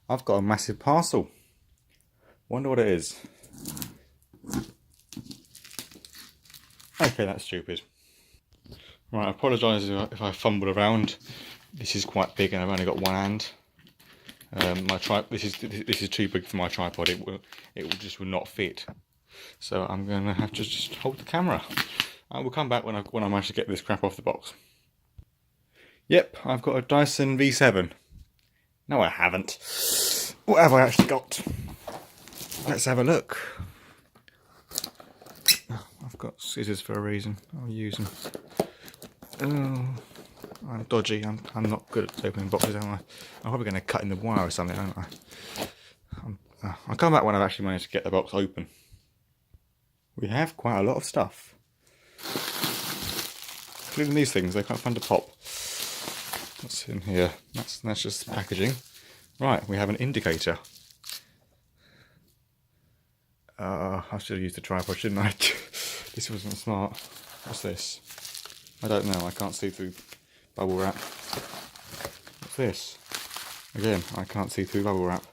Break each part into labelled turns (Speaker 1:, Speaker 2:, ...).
Speaker 1: I've got a massive parcel. Wonder what it is. Okay, that's stupid. Right, I apologise if I fumble around. This is quite big and I've only got one hand. This is too big for my tripod. It just will not fit. So I'm going to have to just hold the camera. I will come back when I manage to get this crap off the box. Yep, I've got a Dyson V7. No, I haven't. What have I actually got? Let's have a look. I've got scissors for a reason. I'll use them. Oh, I'm dodgy. I'm not good at opening boxes, am I? I'm probably going to cut in the wire or something, aren't I? I'll come back when I've actually managed to get the box open. We have quite a lot of stuff. Including these things, they're quite fun to pop. What's in here? That's just packaging. Right, we have an indicator. I should have used the tripod, shouldn't I? This wasn't smart. What's this? I don't know, I can't see through bubble wrap. What's this? Again, I can't see through bubble wrap.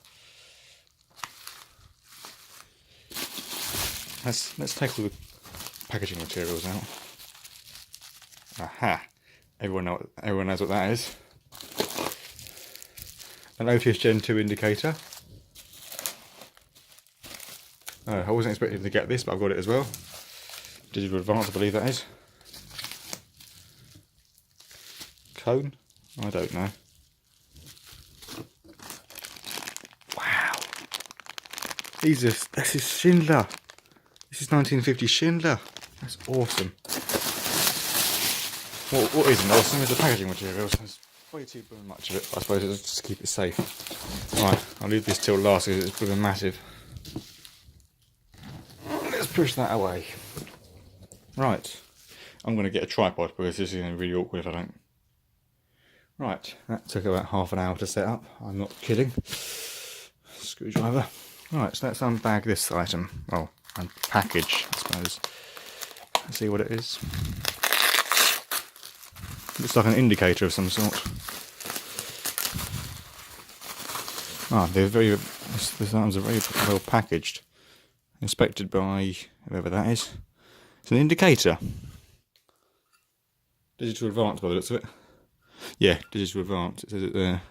Speaker 1: Let's take all the packaging materials out. Aha! Everyone knows what that is. An OTIS Gen2 indicator. I wasn't expecting to get this, but I've got it as well. Digital Advanced, I believe that is. KONE? I don't know. Wow! This is Schindler. This is 1950 Schindler. That's awesome. What isn't awesome is the packaging materials. There's way too much of it, I suppose, just to keep it safe. Right, I'll leave this till last because it's pretty massive. Let's push that away. Right, I'm going to get a tripod because this is going to be really awkward if I don't. Right, that took about half an hour to set up. I'm not kidding. Screwdriver. Right, so let's unbag this item. Well, unpackage, I suppose. Let's see what it is. Looks like an indicator of some sort. These items are very well packaged. Inspected by whoever that is. It's an indicator. Digital Advanced by the looks of it. Yeah, Digital Advanced. It says it there.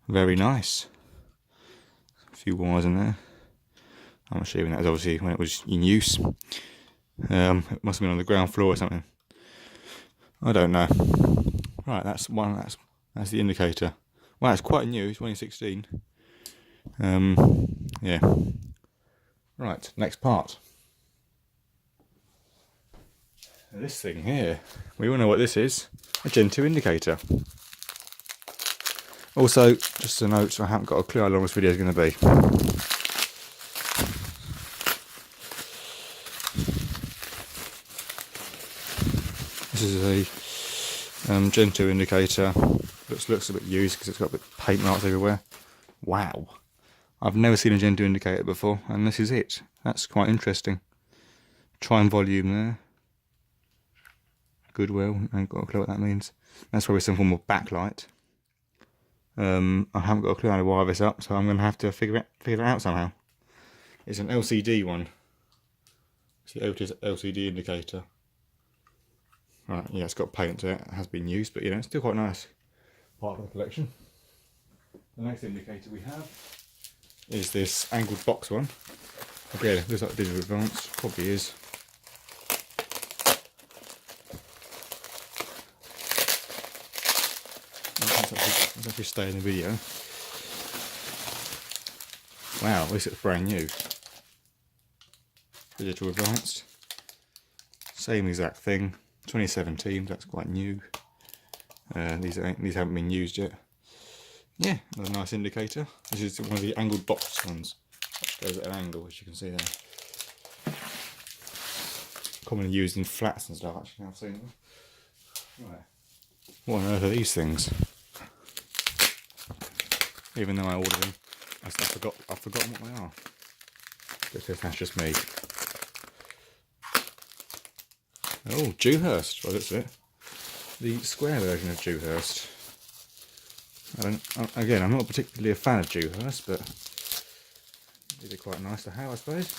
Speaker 1: Very nice. A few wires in there. I'm assuming that was obviously when it was in use. It must have been on the ground floor or something. I don't know. Right, that's the indicator. Wow, it's quite new. It's 2016. Yeah. Right, next part. This thing here, we all know what this is. A Gen2 indicator. Also, just a note, I haven't got a clue how long this video is going to be. This is a Gen2 indicator. Looks a bit used because it's got a bit of paint marks everywhere. Wow. I've never seen a Gen2 indicator before, and this is it. That's quite interesting. Try volume there. Goodwill, I haven't got a clue what that means. That's probably some form of backlight. I haven't got a clue how to wire this up, so I'm going to have to figure it out somehow. It's an LCD one. It's the OTIS LCD indicator. Right, yeah, it's got paint to it. It has been used, but you know, it's still quite nice. Part of the collection. The next indicator we have is this angled box one. Again, it looks like Digital Advanced, probably is. Let's actually stay in the video. Wow, this looks brand new. Digital Advanced. Same exact thing. 2017, that's quite new. These haven't been used yet. Yeah, another nice indicator. This is one of the angled box ones, which goes at an angle, as you can see there. Commonly used in flats and stuff, actually, I've seen them. Right. What on earth are these things? Even though I ordered them, I've forgotten what they are. Because that's just me. Oh, Dewhurst, by the looks of it. The square version of Dewhurst. Again, I'm not particularly a fan of Dewhurst, but these are quite nice to have, I suppose.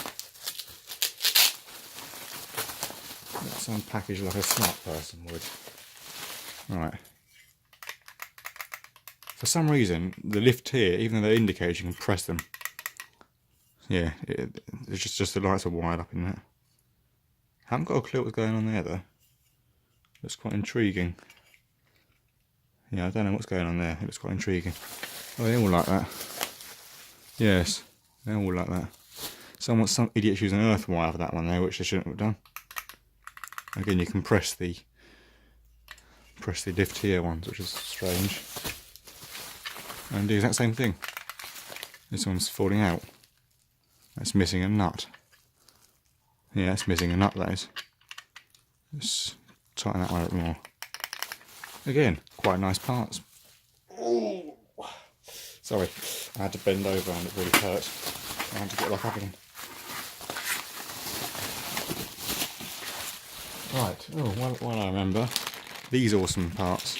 Speaker 1: Let's unpackage like a smart person would. Right. For some reason, the lift here, even though they're indicated, you can press them. Yeah, it's just the lights are wired up in that. Haven't got a clue what's going on there though. Looks quite intriguing. Yeah, I don't know what's going on there. It looks quite intriguing. Oh, they're all like that. Yes, they're all like that. Some idiots using an earth wire for that one there, which they shouldn't have done. Again, you can press the lift here ones, which is strange. And do the exact same thing. This one's falling out. That's missing a nut. Yeah, it's missing a nut, that is. Let's tighten that one up more. Again, quite nice parts. Ooh. Sorry, I had to bend over and it really hurt. I had to get back up again. Right, oh, well I remember. These awesome parts.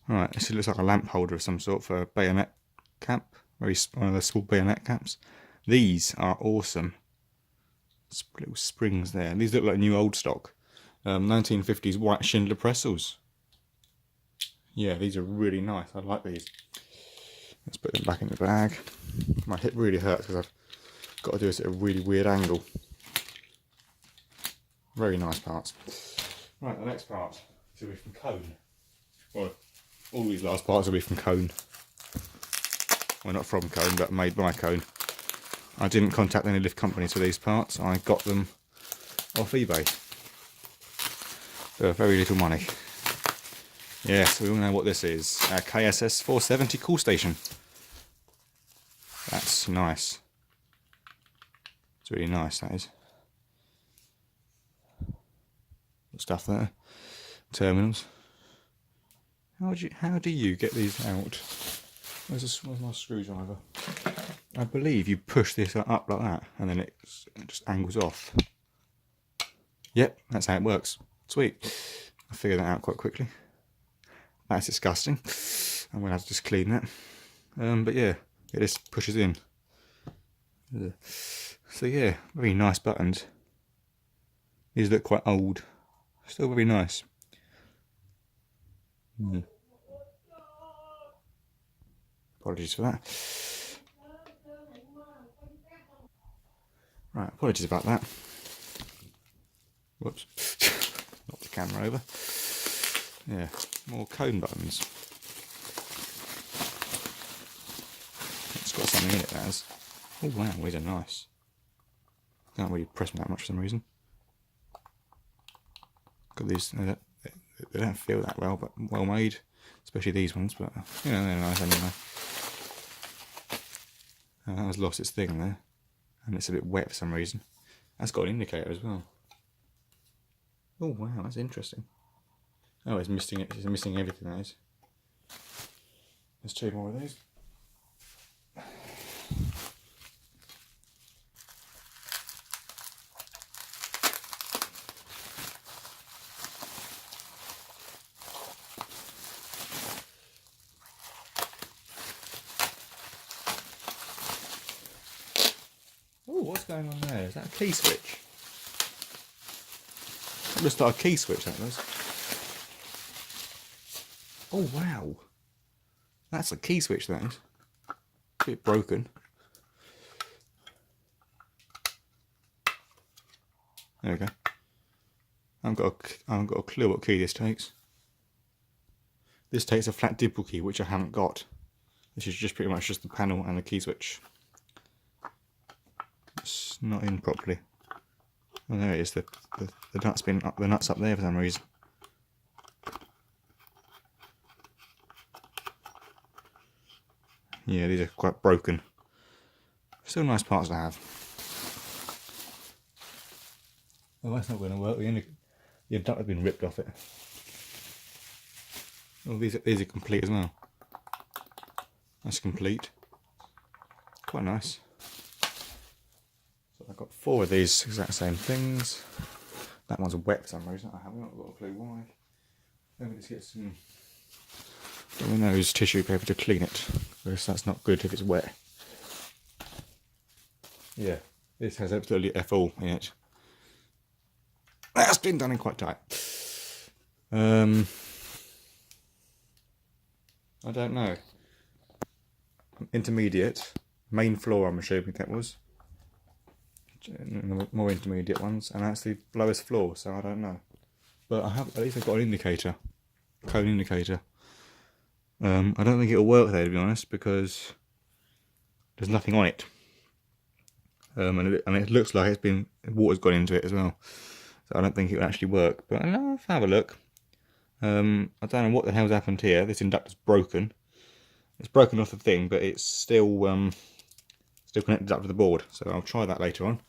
Speaker 1: Right, this looks like a lamp holder of some sort for a bayonet cap. One of the small bayonet caps. These are awesome. Little springs there. These look like new old stock. 1950s white Schindler Pressels. Yeah, these are really nice. I like these. Let's put them back in the bag. My hip really hurts because I've got to do this at a really weird angle. Very nice parts. Right, the next part will be from KONE. Well, all these last parts will be from KONE. Well, not from KONE, but made by KONE. I didn't contact any lift companies for these parts. I got them off eBay for very little money. Yes, we all know what this is. A KSS470 call station. That's nice. It's really nice, that is. Stuff there. Terminals. How do you get these out? Where's my screwdriver? I believe you push this up like that and then it just angles off. Yep, that's how it works. Sweet. I figured that out quite quickly. That's disgusting. I'm going to have to just clean that. But yeah, it just pushes in. So yeah, very nice buttons. These look quite old. Still very nice. Apologies for that. Right, apologies about that. Whoops. Knocked the camera over. Yeah, more KONE buttons. It's got something in it, that has. Oh wow, these are nice. Can't really press them that much for some reason. Got these, they don't feel that well, but well made. Especially these ones, but you know, they're nice anyway. That has lost its thing there. And it's a bit wet for some reason. That's got an indicator as well. Oh wow, that's interesting. Oh, it's missing it. It's missing everything, that is. There's two more of these. Oh, what's going on there? Is that a key switch? It looks like a key switch, that does. Oh wow, that's a key switch, that is. A bit broken. There we go. I haven't got a clue what key this takes. This takes a flat dimple key, which I haven't got. This is just pretty much just the panel and the key switch. It's not in properly. Oh, there it is. The nut's been up. The nut's up there for some reason. Yeah, these are quite broken. Still nice parts to have. Oh, that's not going to work. The nut has been ripped off it. Oh, these are complete as well. That's complete. Quite nice. So I've got 4 of these exact same things. That one's wet for some reason. I haven't got a clue why. Let me just get some I'm going to use tissue paper to clean it, because that's not good if it's wet. Yeah, this has absolutely F all in it. That's been done in quite tight. I don't know. Intermediate, main floor I'm assuming that was. More intermediate ones, and that's the lowest floor, so I don't know. But at least I've got an indicator, KONE indicator. I don't think it'll work there, to be honest, because there's nothing on it. And it looks like water's gone into it as well. So I don't think it will actually work, but I'll have a look. I don't know what the hell's happened here. This inductor's broken. It's broken off the thing, but it's still connected up to the board. So I'll try that later on.